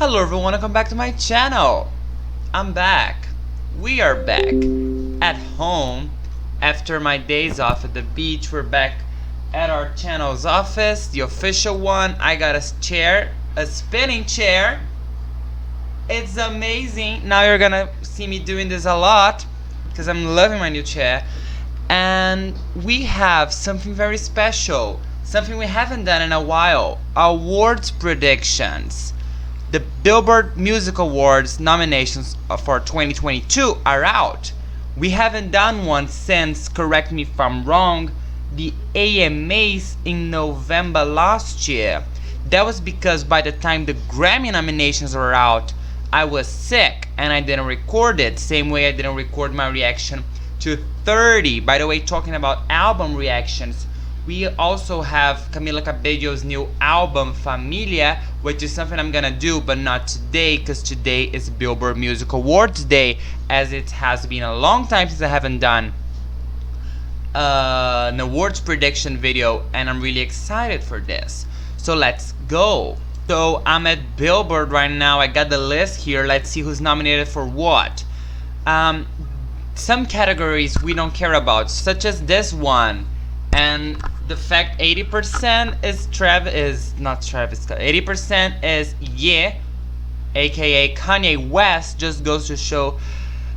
Hello everyone, welcome back to my channel. I'm back. We are back at home after my days off at the beach. We're back at our channel's office, the official one. I got a chair, a spinning chair. It's amazing. Now you're gonna see me doing this a lot because I'm loving my new chair. And we have something very special, something we haven't done in a while: awards predictions. The Billboard Music Awards nominations for 2022 are out. We haven't done one since, correct me if I'm wrong, the AMAs in November last year. That was because by the time the Grammy nominations were out, I was sick and I didn't record it. Same way I didn't record my reaction to 30. By the way, talking about album reactions, we also have Camila Cabello's new album, Familia, which is something I'm gonna do, but not today, because today is Billboard Music Awards Day, as it has been a long time since I haven't done an awards prediction video, and I'm really excited for this. So let's go. So I'm at Billboard right now. I got the list here. Let's see who's nominated for what. Some categories we don't care about, such as this one. And the fact 80% is 80% is Ye, aka Kanye West, just goes to show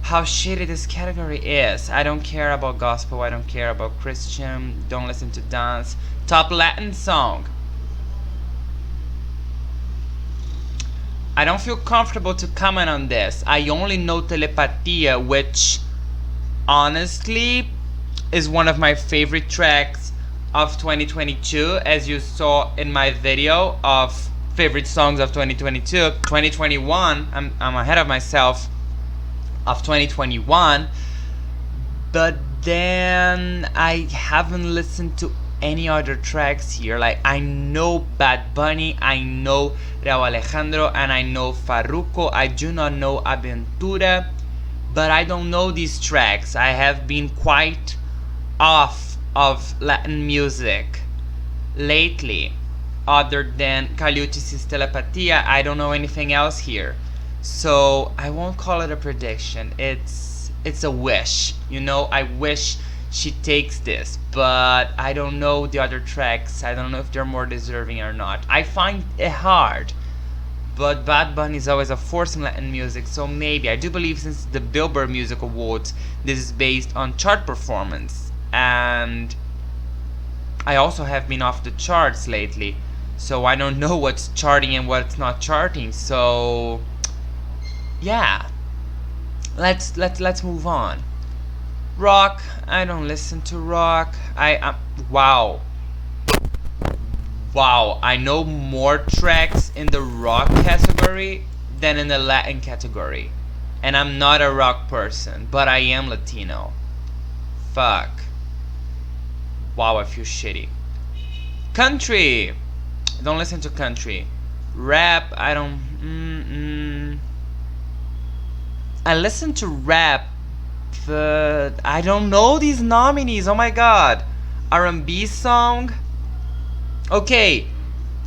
how shitty this category is. I don't care about gospel, I don't care about Christian, don't listen to dance. Top Latin song. I don't feel comfortable to comment on this. I only know Telepatia, which honestly is one of my favorite tracks of 2022, as you saw in my video of favorite songs of 2022. 2021, I'm ahead of myself, of 2021, but then I haven't listened to any other tracks here. Like, I know Bad Bunny, I know Raúl Alejandro, and I know Farruko. I do not know Aventura, but I don't know these tracks. I have been quite off of Latin music lately, other than Caliucci's Telepatia. I don't know anything else here, so I won't call it a prediction. It's a wish, you know. I wish she takes this, but I don't know the other tracks. I don't know if they're more deserving or not. I find it hard, but Bad Bunny is always a force in Latin music, so maybe. I do believe since the Billboard Music Awards, this is based on chart performance, and I also have been off the charts lately, so I don't know what's charting and what's not charting. So yeah, let's move on. Rock, I don't listen to rock. Wow, I know more tracks in the rock category than in the Latin category, and I'm not a rock person, but I am Latino. Fuck. Wow, I feel shitty. Country, don't listen to country. Rap, I don't. I listen to rap, but I don't know these nominees. Oh my god. R&B song. Okay,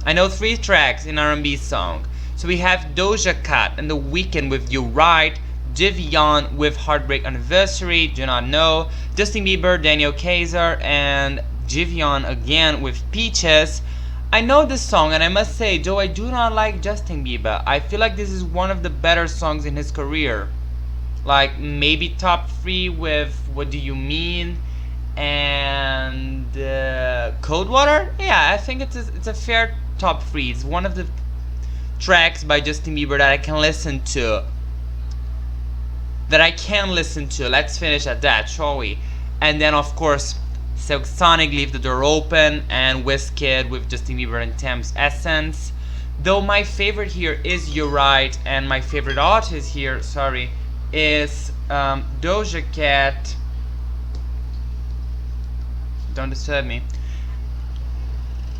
I know 3 tracks in R&B song. So we have Doja Cat and The Weeknd with You Right, Giveon with Heartbreak Anniversary, do not know, Justin Bieber, Daniel Caesar, and Giveon again with Peaches. I know this song, and I must say, though I do not like Justin Bieber, I feel like this is one of the better songs in his career. Like, maybe top 3 with What Do You Mean and Cold Water? Yeah, I think it's a fair top 3. It's one of the tracks by Justin Bieber that I can listen to. Let's finish at that, shall we? And then of course Silk Sonic, Leave the Door Open, and Wizkid with Justin Bieber and Thames Essence. Though my favorite here is You Right, and my favorite artist here, sorry, is Doja Cat. Don't disturb me.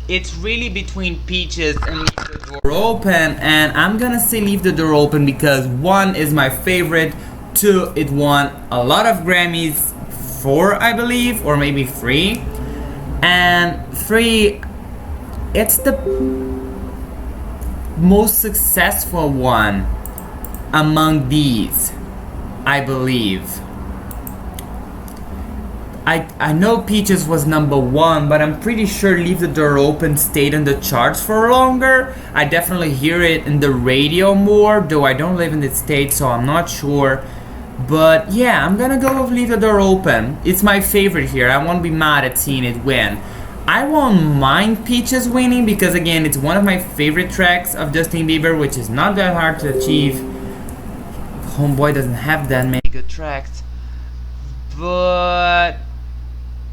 It's really between Peaches and Leave the Door Open, and I'm gonna say Leave the Door Open because 1 is my favorite, 2, it won a lot of Grammys, 4 I believe, or maybe 3, and 3, it's the most successful one among these, I believe. I know Peaches was #1, but I'm pretty sure Leave the Door Open stayed in the charts for longer. I definitely hear it in the radio more, though I don't live in the States, so I'm not sure. But yeah, I'm gonna go with Leave the Door Open. It's my favorite here. I won't be mad at seeing it win. I won't mind Peaches winning because, again, it's one of my favorite tracks of Justin Bieber, which is not that hard to achieve. Homeboy doesn't have that many good tracks.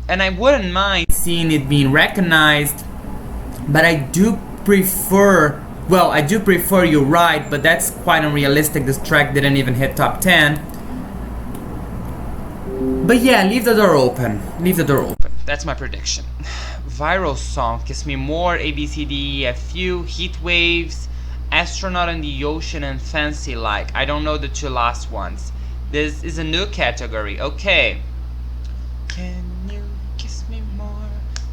And I wouldn't mind seeing it being recognized, but I do prefer, You're Right, but that's quite unrealistic. This track didn't even hit top 10. But yeah, Leave the Door Open. Leave the Door Open. That's my prediction. Viral song, Kiss Me More, ABCDEFU, Heat Waves, Astronaut in the Ocean, and Fancy Like. I don't know the two last ones. This is a new category. Okay. Can you kiss me more?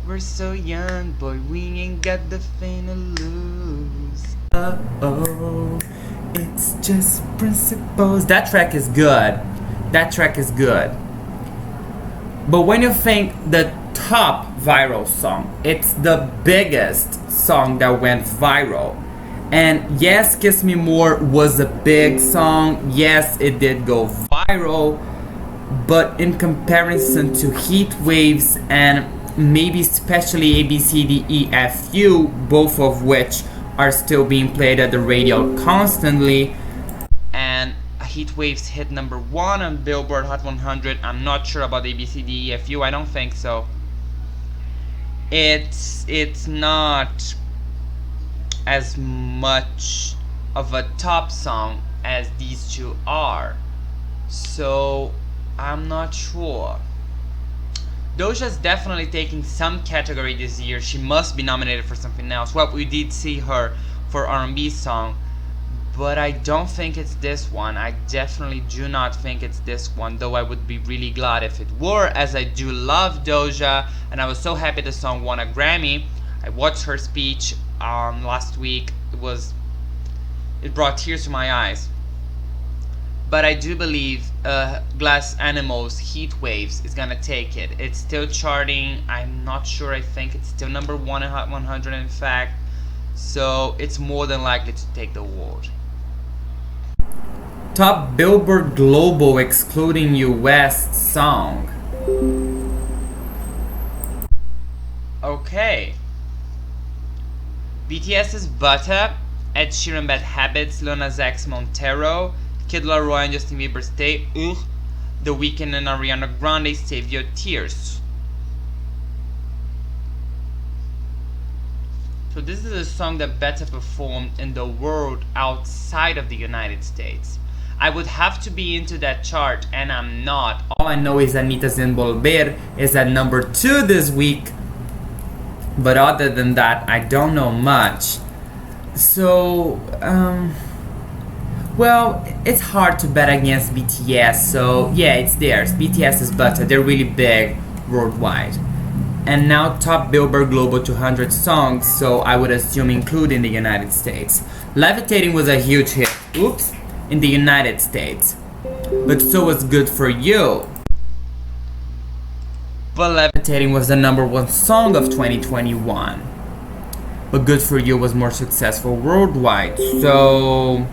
We're so young, boy, we ain't got the thing to lose. Oh, it's just principles. That track is good. But when you think the top viral song, it's the biggest song that went viral. And yes, Kiss Me More was a big song. Yes, it did go viral. But in comparison to Heat Waves and maybe especially ABCDEFU, both of which are still being played at the radio constantly, and Heat Waves hit #1 on Billboard Hot 100. I'm not sure about ABCDEFU. I don't think so. It's not as much of a top song as these two are, so I'm not sure. Doja's definitely taking some category this year. She must be nominated for something else. Well, we did see her for R&B song, but I don't think it's this one. I definitely do not think it's this one, though I would be really glad if it were, as I do love Doja, and I was so happy the song won a Grammy. I watched her speech last week. It brought tears to my eyes. But I do believe Glass Animals' Heat Waves is gonna take it. It's still charting. I'm not sure. I think it's still #1 in Hot 100, in fact. So it's more than likely to take the award. Top Billboard Global excluding US song. Okay. BTS's Butter, Ed Sheeran Bad Habits, Lil Nas X Montero, Kid Laroi and Justin Bieber Stay, The Weeknd and Ariana Grande Save Your Tears. So this is a song that better performed in the world outside of the United States. I would have to be into that chart, and I'm not. All I know is Anitta Sin Volver is at #2 this week, but other than that, I don't know much. So, well, it's hard to bet against BTS, so yeah, it's theirs. BTS is Butter. They're really big worldwide. And now top Billboard Global 200 songs, so I would assume including the United States. Levitating was a huge hit, in the United States. But so was Good For You. But Levitating was the #1 song of 2021. But Good For You was more successful worldwide, so...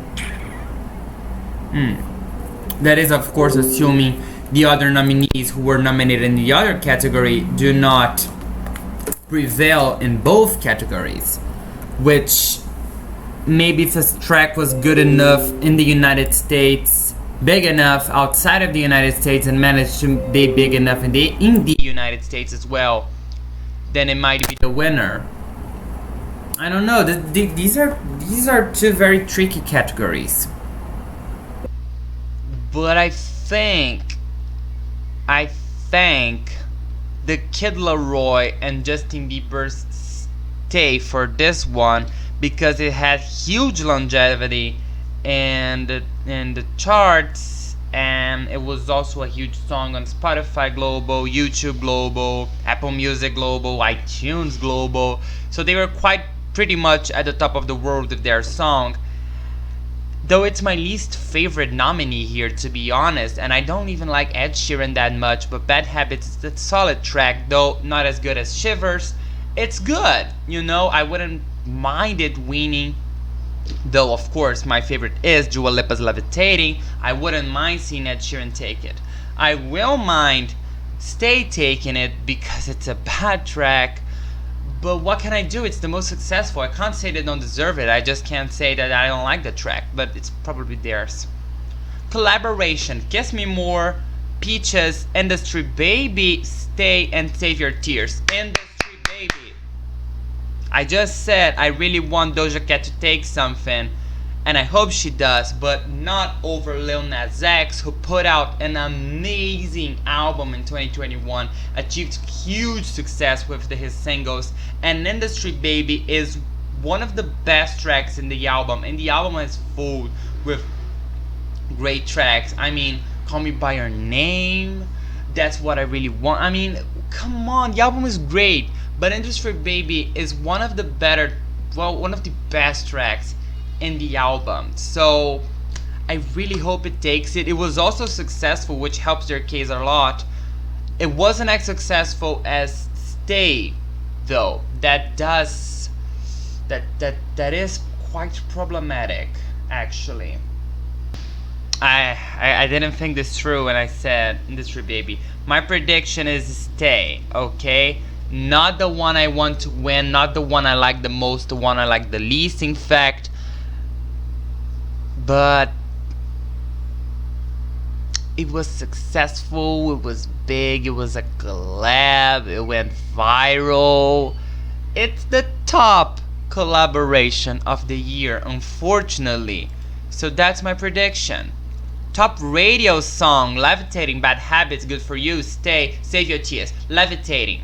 That is, of course, assuming the other nominees who were nominated in the other category do not prevail in both categories. Which, maybe if a track was good enough in the United States, big enough outside of the United States, and managed to be big enough in the United States as well, then it might be the winner. I don't know. These are two very tricky categories. But I think the Kid Laroi and Justin Bieber's Stay for this one, because it had huge longevity in the charts, and it was also a huge song on Spotify Global, YouTube Global, Apple Music Global, iTunes Global. So they were quite pretty much at the top of the world with their song. Though it's my least favorite nominee here, to be honest, and I don't even like Ed Sheeran that much, but Bad Habits is a solid track, though not as good as Shivers. It's good, you know, I wouldn't mind it winning, though of course my favorite is Dua Lipa's Levitating. I wouldn't mind seeing Ed Sheeran take it. I will mind Stay taking it because it's a bad track. But what can I do? It's the most successful. I can't say they don't deserve it. I just can't say that I don't like the track, but it's probably theirs. Collaboration. Kiss Me More, Peaches, Industry Baby, Stay, and Save Your Tears. Industry Baby. I just said I really want Doja Cat to take something, and I hope she does, but not over Lil Nas X, who put out an amazing album in 2021, achieved huge success with his singles, and Industry Baby is one of the best tracks in the album, and the album is full with great tracks. I mean, Call Me By Your Name, That's What I Really Want. I mean, come on, the album is great, but Industry Baby is one of the best tracks in the album. So I really hope it takes it. It was also successful, which helps their case a lot. It wasn't as successful as Stay, though. That is quite problematic, actually. I didn't think this through when I said Industry Baby. My prediction is Stay, okay? Not the one I want to win, not the one I like the most, the one I like the least, in fact. But it was successful, it was big, it was a collab, it went viral. It's the top collaboration of the year, unfortunately. So that's my prediction. Top radio song, Levitating, Bad Habits, Good For You, Stay, Save Your Tears. Levitating.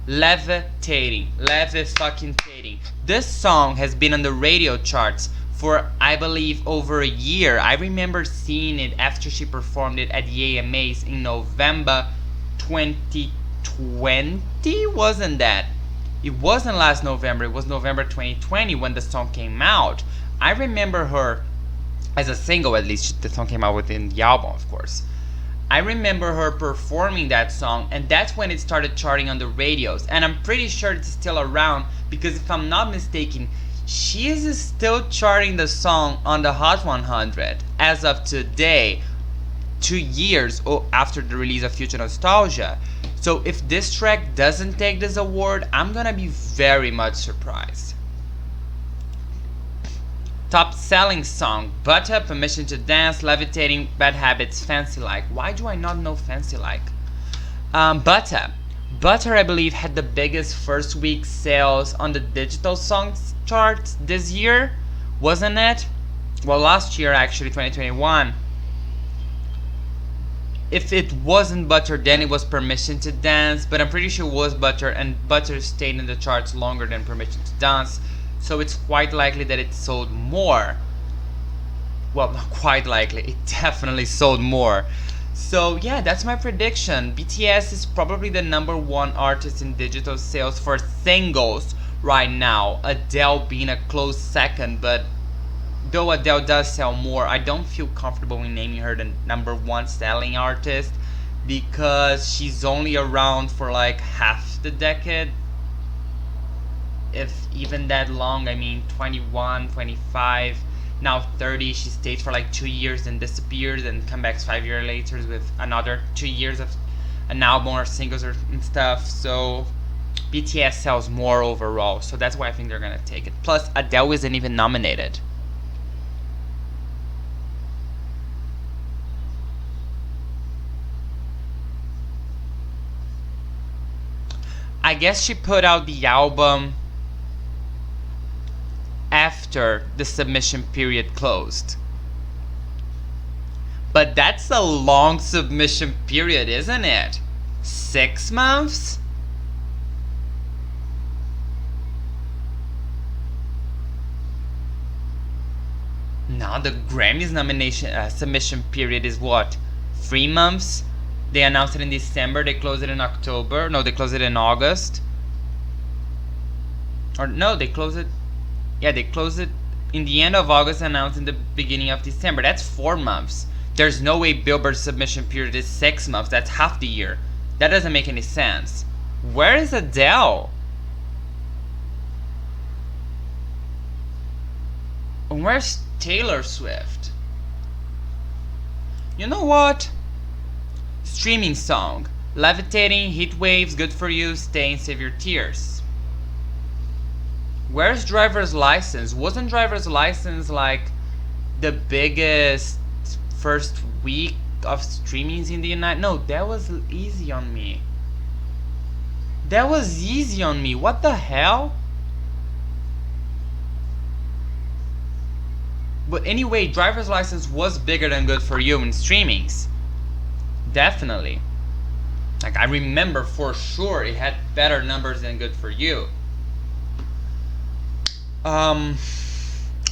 Levitating. Levi-fucking-tating. This song has been on the radio charts for, I believe, over a year. I remember seeing it after she performed it at the AMAs in November 2020, wasn't that? It wasn't last November, it was November 2020 when the song came out. I remember her, as a single at least, the song came out within the album, of course. I remember her performing that song, and that's when it started charting on the radios. And I'm pretty sure it's still around, because if I'm not mistaken, she is still charting the song on the Hot 100 as of today, 2 years after the release of Future Nostalgia. So if this track doesn't take this award, I'm gonna be very much surprised. Top selling song, Butter, Permission to Dance, Levitating, Bad Habits, Fancy Like. Why do I not know Fancy Like? Butter, I believe, had the biggest first week sales on the digital songs charts this year, wasn't it? Well, last year actually, 2021. If it wasn't Butter, then it was Permission to Dance, but I'm pretty sure it was Butter, and Butter stayed in the charts longer than Permission to Dance, so it's quite likely that it sold more. Well, not quite likely, it definitely sold more. So yeah, that's my prediction. BTS is probably the #1 artist in digital sales for singles right now, Adele being a close second, but though Adele does sell more, I don't feel comfortable in naming her the #1 selling artist, because she's only around for like half the decade, if even that long. I mean, 21, 25, now 30. She stays for like 2 years and disappears and comes back 5 years later with another 2 years of an album or singles and stuff. So BTS sells more overall, so that's why I think they're gonna take it. Plus, Adele isn't even nominated. I guess she put out the album after the submission period closed. But that's a long submission period, isn't it? 6 months? Now the Grammys nomination submission period is what? 3 months? They announced it in December, they closed it in October. No, they closed it in August. Or no, they closed it Yeah, they closed it in the end of August, announced in the beginning of December. That's 4 months. There's no way Billboard's submission period is 6 months. That's half the year. That doesn't make any sense. Where is Adele? And where's Taylor Swift? You know what? Streaming song. Levitating, Heat Waves, Good For You, Stay and Save Your Tears. Where's Driver's License? Wasn't Driver's License like the biggest first week of streamings in the United? No, that was easy on me. That was easy on me. What the hell? But anyway, Driver's License was bigger than Good For You in streamings. Definitely. Like, I remember for sure it had better numbers than Good For You.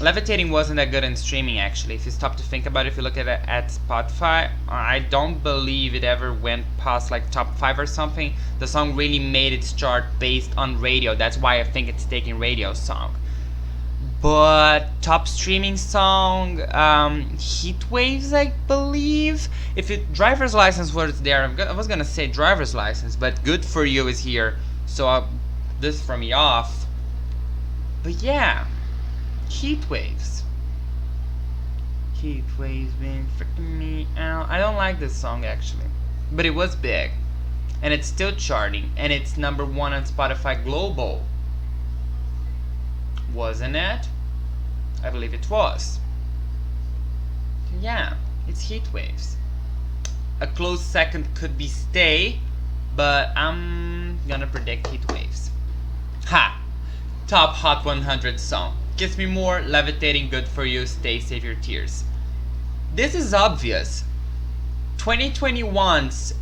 Levitating wasn't that good in streaming, actually. If you stop to think about it, if you look at it at Spotify, I don't believe it ever went past like top 5 or something. The song really made its chart based on radio. That's why I think it's taking radio song. But top streaming song, Heat Waves, I believe. If Driver's License was there, I was gonna say Driver's License, but Good For You is here, so this threw me off. But yeah, Heat Waves. Heat Waves been freaking me out. I don't like this song actually, but it was big, and it's still charting, and it's #1 on Spotify Global. Wasn't it? I believe it was. Yeah, it's Heat Waves. A close second could be Stay, but I'm gonna predict Heat Waves. Ha! Top Hot 100 song. Kiss Me More, Levitating, Good For You, Stay, Save Your Tears. This is obvious. 2021's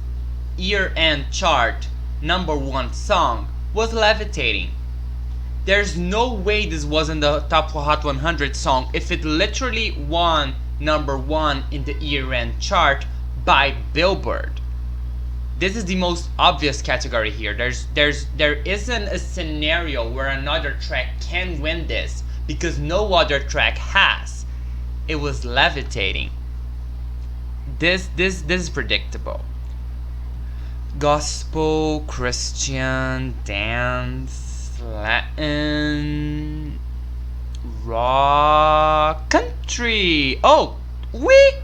year-end chart #1 song was Levitating. There's no way this wasn't the top Hot 100 song if it literally won #1 in the year-end chart by Billboard. This is the most obvious category here. There isn't a scenario where another track can win this because no other track has. It was Levitating. This is predictable. Gospel, Christian, dance, Latin, rock, country. Oh, we.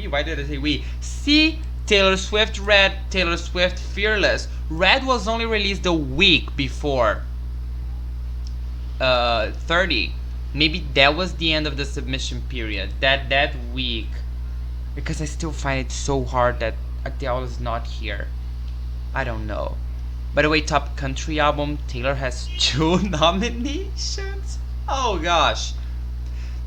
Why did I say we? See, Taylor Swift, Red, Taylor Swift, Fearless. Red was only released a week before 30. Maybe that was the end of the submission period. That week, because I still find it so hard that Adele is not here. I don't know. By the way, top country album, Taylor has 2 nominations. Oh gosh.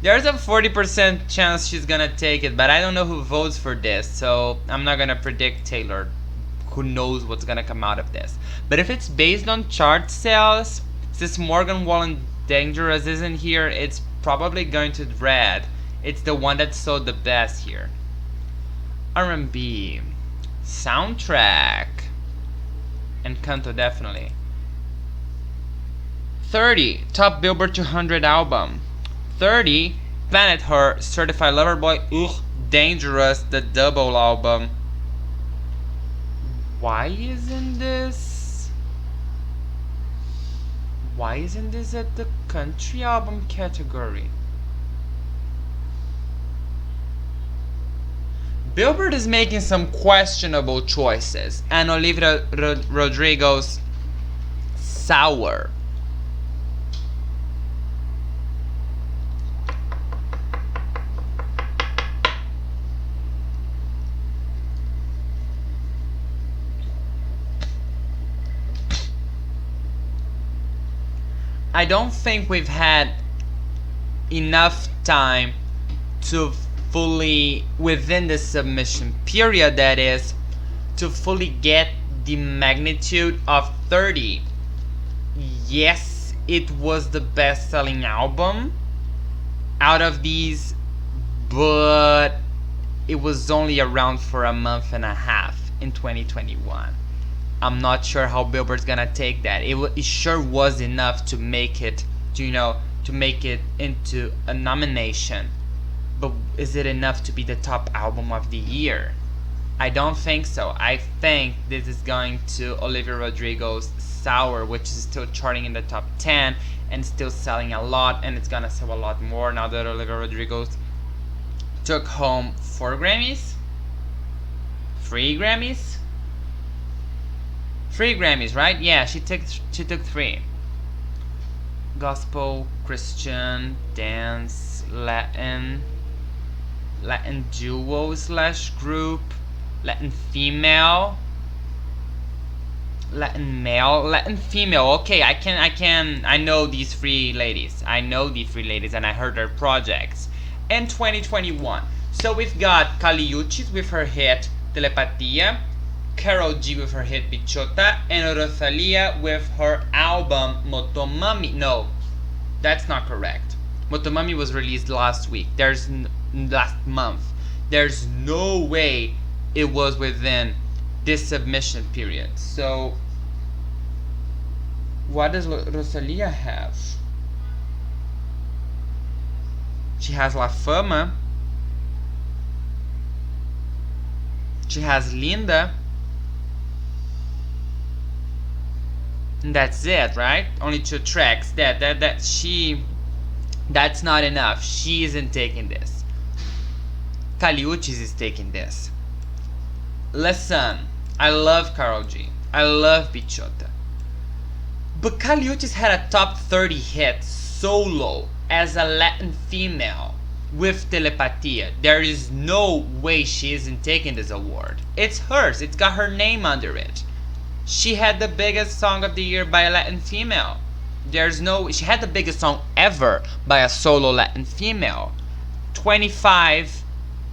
There's a 40% chance she's gonna take it, but I don't know who votes for this, so I'm not gonna predict Taylor. Who knows what's gonna come out of this. But if it's based on chart sales, since Morgan Wallen Dangerous isn't here, it's probably going to Red. It's the one that sold the best here. R&B, soundtrack, and Canto definitely. 30, top Billboard 200 album. 30, Planet Her, Certified Lover Boy, Dangerous, the double album. Why isn't this at the country album category? Billboard is making some questionable choices, and Olivia Rodrigo's Sour. I don't think we've had enough time to fully, within the submission period that is, to fully get the magnitude of 30. Yes, it was the best-selling album out of these, but it was only around for a month and a half in 2021. I'm not sure how Billboard's gonna take that. It sure was enough to make it, to, to make it into a nomination. But is it enough to be the top album of the year? I don't think so. I think this is going to Olivia Rodrigo's Sour, which is still charting in the top 10 and still selling a lot, and it's gonna sell a lot more now that Olivia Rodrigo took home 4 Grammys? 3 Grammys? 3 Grammys, right? Yeah, she took 3. Gospel, Christian, dance, Latin duo / group, Latin female, Latin male, Latin female. Okay, I know these 3 ladies. I know these 3 ladies, and I heard their projects in 2021. So we've got Kali Uchis with her hit Telepatia, Karol G with her hit Bichota, and Rosalia with her album Motomami. No, that's not correct. Motomami was released last month. There's no way it was within this submission period. So what does Rosalia have? She has La Fama. She has Linda. And that's it, right? Only 2 tracks. That's not enough. She isn't taking this. Kali Uchis is taking this. Listen, I love Karol G. I love Bichota. But Kali Uchis had a top 30 hit solo as a Latin female with Telepatia. There is no way she isn't taking this award. It's hers. It's got her name under it. She had the biggest song of the year by a Latin female. She had the biggest song ever by a solo Latin female. 25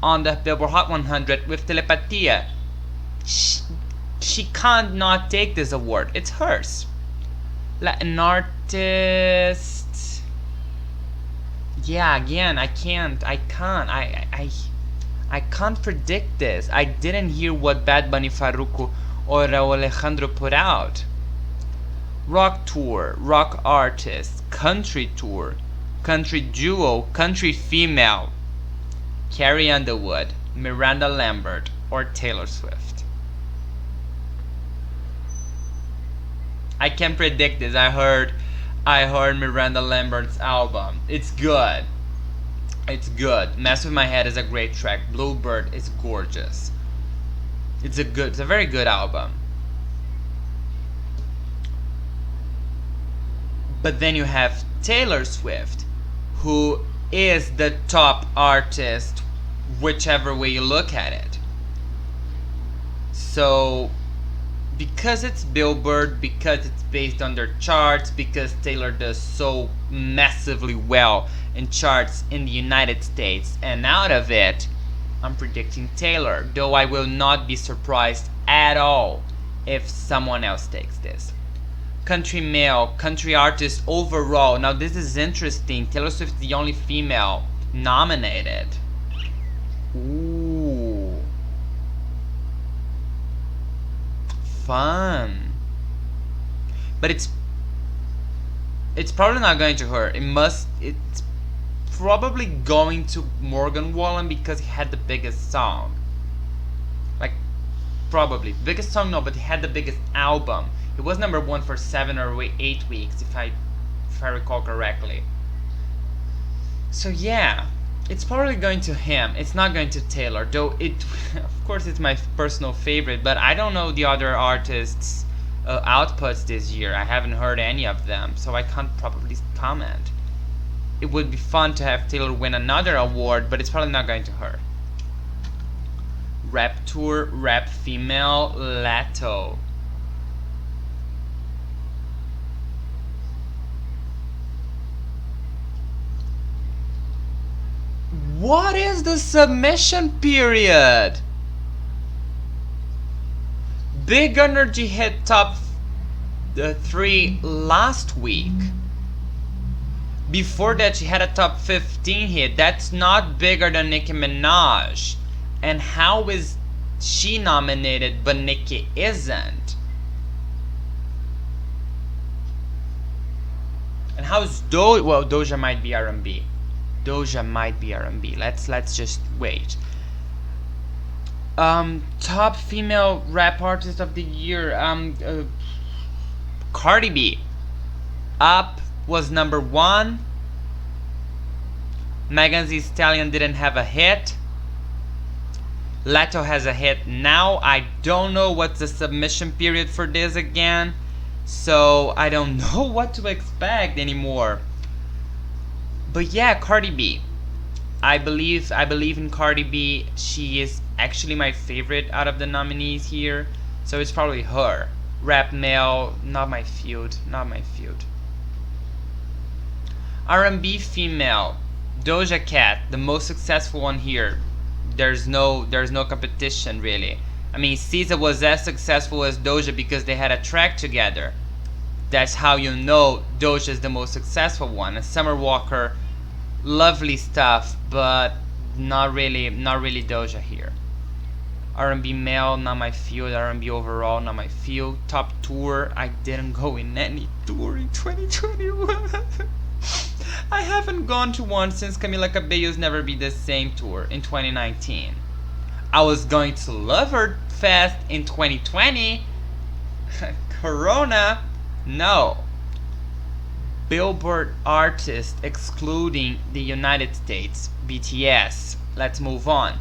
on the Billboard Hot 100 with Telepatia. She can't not take this award. It's hers. Latin artist. Yeah, again, I can't predict this. I didn't hear what Bad Bunny, Farruko, or Raul Alejandro put out. Rock tour, rock artist, country tour, country duo, country female, Carrie Underwood, Miranda Lambert, or Taylor Swift. I can predict this. I heard Miranda Lambert's album. It's good. It's good. Mess With My Head is a great track. Bluebird is gorgeous. It's a very good album. But then you have Taylor Swift, who is the top artist, whichever way you look at it. So, because it's Billboard, because it's based on their charts, because Taylor does so massively well in charts in the United States and out of it, I'm predicting Taylor, though I will not be surprised at all if someone else takes this. Country male, country artist overall. Now this is interesting. Taylor Swift is the only female nominated. Ooh. Fun. But it's probably not going to her. It's probably going to Morgan Wallen because he had the biggest song. Like, probably. Biggest song, no, but he had the biggest album. It was number 1 for 7 or 8 weeks, if I recall correctly. So yeah, it's probably going to him. It's not going to Taylor, though it, of course, it's my personal favorite. But I don't know the other artists' outputs this year. I haven't heard any of them, so I can't probably comment. It would be fun to have Taylor win another award, but it's probably not going to her. Rap tour, rap female, Lato. What is the submission period? Big Energy hit top 3 last week. Before that, she had a top 15 hit. That's not bigger than Nicki Minaj. And how is she nominated but Nicki isn't? And And how's Doja? Well, Doja might be R&B. Doja might be R&B. Let's just wait. Top female rap artist of the year. Cardi B. Up was number 1. Megan Thee Stallion didn't have a hit. Leto has a hit now. I don't know what's the submission period for this again, so I don't know what to expect anymore. But yeah, Cardi B. I believe in Cardi B. She is actually my favorite out of the nominees here, so it's probably her. Rap male, not my field, not my field. R&B female, Doja Cat, the most successful one here. There's no competition really. I mean, SZA was as successful as Doja because they had a track together. That's how you know Doja is the most successful one. And Summer Walker, lovely stuff, but not really Doja here. R&B male, not my field. R&B overall, not my field. Top tour, I didn't go in any tour in 2021. I haven't gone to one since Camila Cabello's Never Be the Same tour in 2019. I was going to Lover Fest in 2020. Corona, no. Billboard artist excluding the United States, BTS. Let's move on.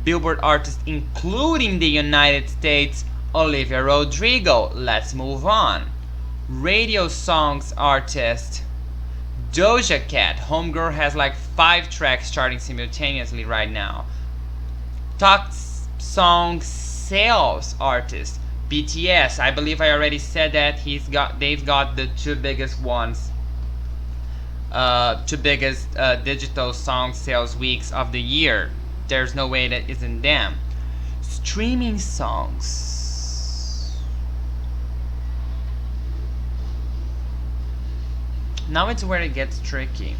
Billboard artist including the United States, Olivia Rodrigo. Let's move on. Radio songs artist, Doja Cat. Homegirl has like 5 tracks charting simultaneously right now. Top song sales artist, BTS. I believe I already said that they've got the 2 biggest ones. 2 biggest digital song sales weeks of the year. There's no way that isn't them. Streaming songs. Now it's where it gets tricky.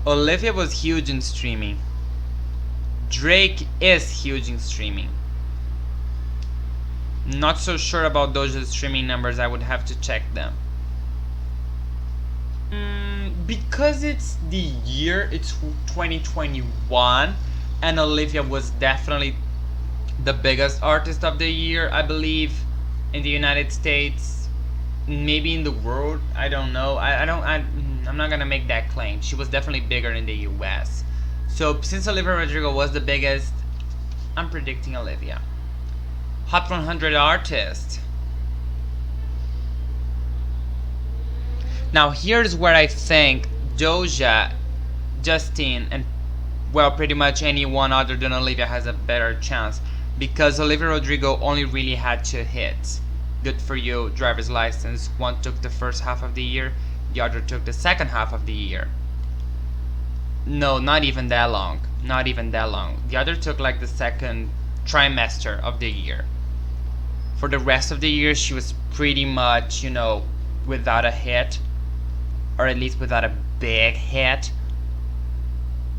Olivia was huge in streaming. Drake is huge in streaming. Not so sure about Doja's streaming numbers, I would have to check them. Because it's the year, it's 2021, and Olivia was definitely the biggest artist of the year, I believe, in the United States, maybe in the world. I don't know. I'm not gonna make that claim. She was definitely bigger in the US. So since Olivia Rodrigo was the biggest, I'm predicting Olivia. Hot 100 artist. Now here's where I think Doja, Justin, and well, pretty much anyone other than Olivia has a better chance, because Olivia Rodrigo only really had 2 hits. Good for You, Driver's License. One took the first half of the year, the other took the second half of the year. No, not even that long. Not even that long. The other took like the second trimester of the year. For the rest of the year, she was pretty much, you know, without a hit, or at least without a big hit.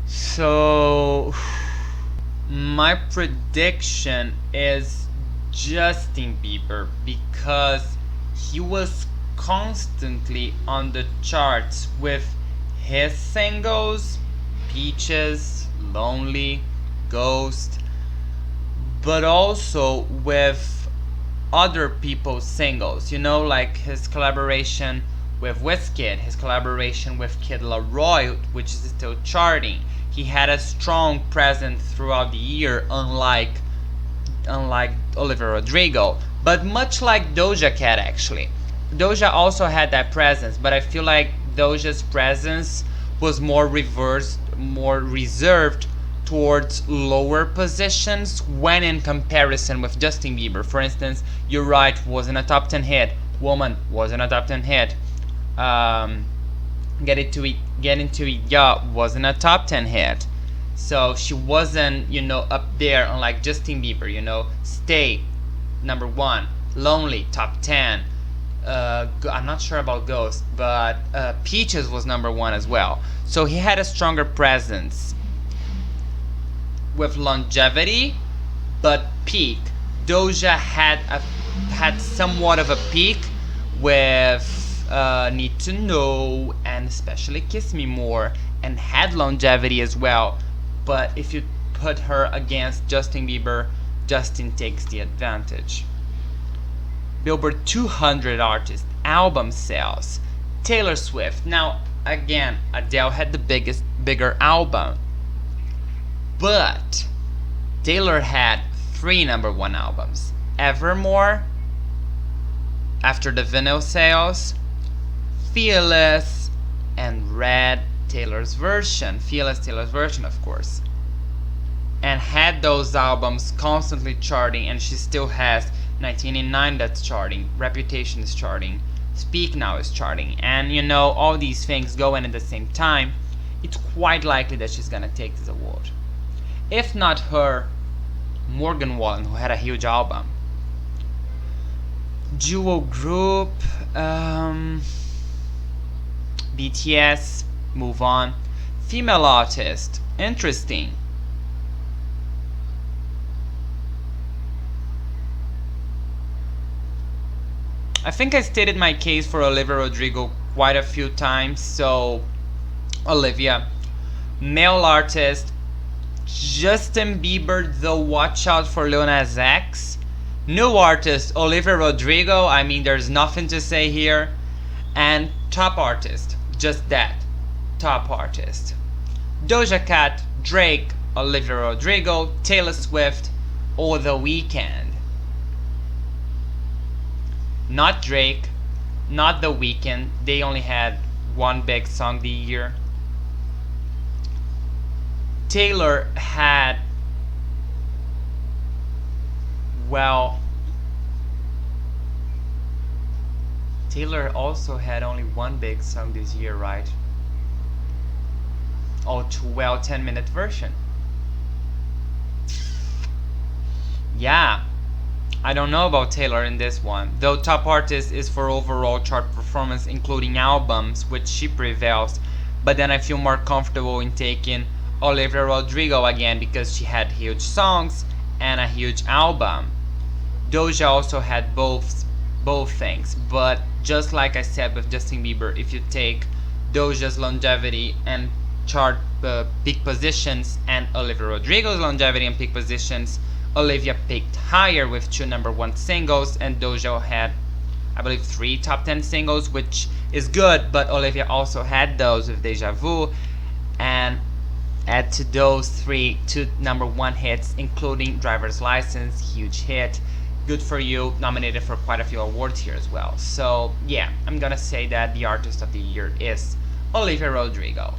So my prediction is Justin Bieber, because he was constantly on the charts with his singles, Peaches, Lonely, Ghost, but also with other people's singles, you know, like his collaboration with Wizkid, his collaboration with Kid Laroi, which is still charting. He had a strong presence throughout the year, unlike Olivia Rodrigo, but much like Doja Cat actually. Doja also had that presence, but I feel like Doja's presence was more reserved towards lower positions when in comparison with Justin Bieber. For instance, You're Right wasn't a top 10 hit. Woman wasn't a top 10 hit. Get Into It Yeah wasn't a top 10 hit. So she wasn't, you know, up there unlike Justin Bieber, you know. Stay, number 1. Lonely, top 10. I'm not sure about Ghost, but Peaches was number 1 as well. So he had a stronger presence with longevity, but peak. Doja had somewhat of a peak with Need to Know and especially Kiss Me More, and had longevity as well. But if you put her against Justin Bieber, Justin takes the advantage. Billboard 200 artist album sales. Taylor Swift. Now again, Adele had the bigger album, but Taylor had 3 #1 albums. Evermore, after the vinyl sales, Fearless, and Red, Taylor's version. Fearless, Taylor's version, of course. And had those albums constantly charting, and she still has 1989 that's charting, Reputation is charting, Speak Now is charting, and you know, all these things going at the same time. It's quite likely that she's gonna take this award. If not her, Morgan Wallen, who had a huge album. Duo group, BTS, move on. Female artist, interesting. I think I stated my case for Olivia Rodrigo quite a few times, so Olivia. Male artist, Justin Bieber, though watch out for Lil Nas X. New artist, Olivia Rodrigo, I mean there's nothing to say here. And top artist, just that, top artist. Doja Cat, Drake, Olivia Rodrigo, Taylor Swift, or The Weeknd. Not Drake, not The Weeknd, they only had one big song the year. Taylor had, well, Taylor also had only one big song this year, right? Oh, 10-minute version. Yeah, I don't know about Taylor in this one, though top artist is for overall chart performance including albums, which she prevails, but then I feel more comfortable in taking Olivia Rodrigo again because she had huge songs and a huge album. Doja also had both things, but just like I said with Justin Bieber, if you take Doja's longevity and chart peak positions and Olivia Rodrigo's longevity and peak positions, Olivia peaked higher with 2 #1 singles, and Doja had, I believe, 3 top 10 singles, which is good, but Olivia also had those with Deja Vu, and add to those 3 2 #1 hits, including Driver's License, huge hit. Good for you, nominated for quite a few awards here as well. So yeah, I'm gonna say that the artist of the year is Olivia Rodrigo.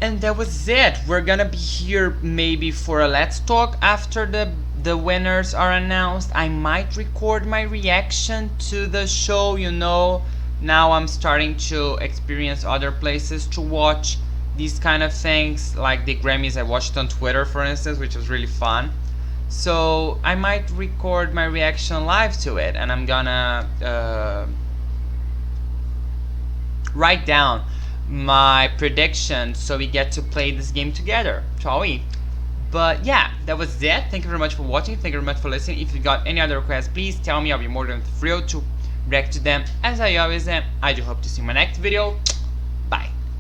And that was it. We're gonna be here maybe for a Let's Talk after the winners are announced. I might record my reaction to the show, you know. Now I'm starting to experience other places to watch these kind of things, like the Grammys I watched on Twitter, for instance, which was really fun. So I might record my reaction live to it, and I'm gonna write down my predictions so we get to play this game together, shall we? But yeah, that was it. Thank you very much for watching. Thank you very much for listening. If you got any other requests, please tell me. I'll be more than thrilled to react to them, as I always am. I do hope to see you in my next video.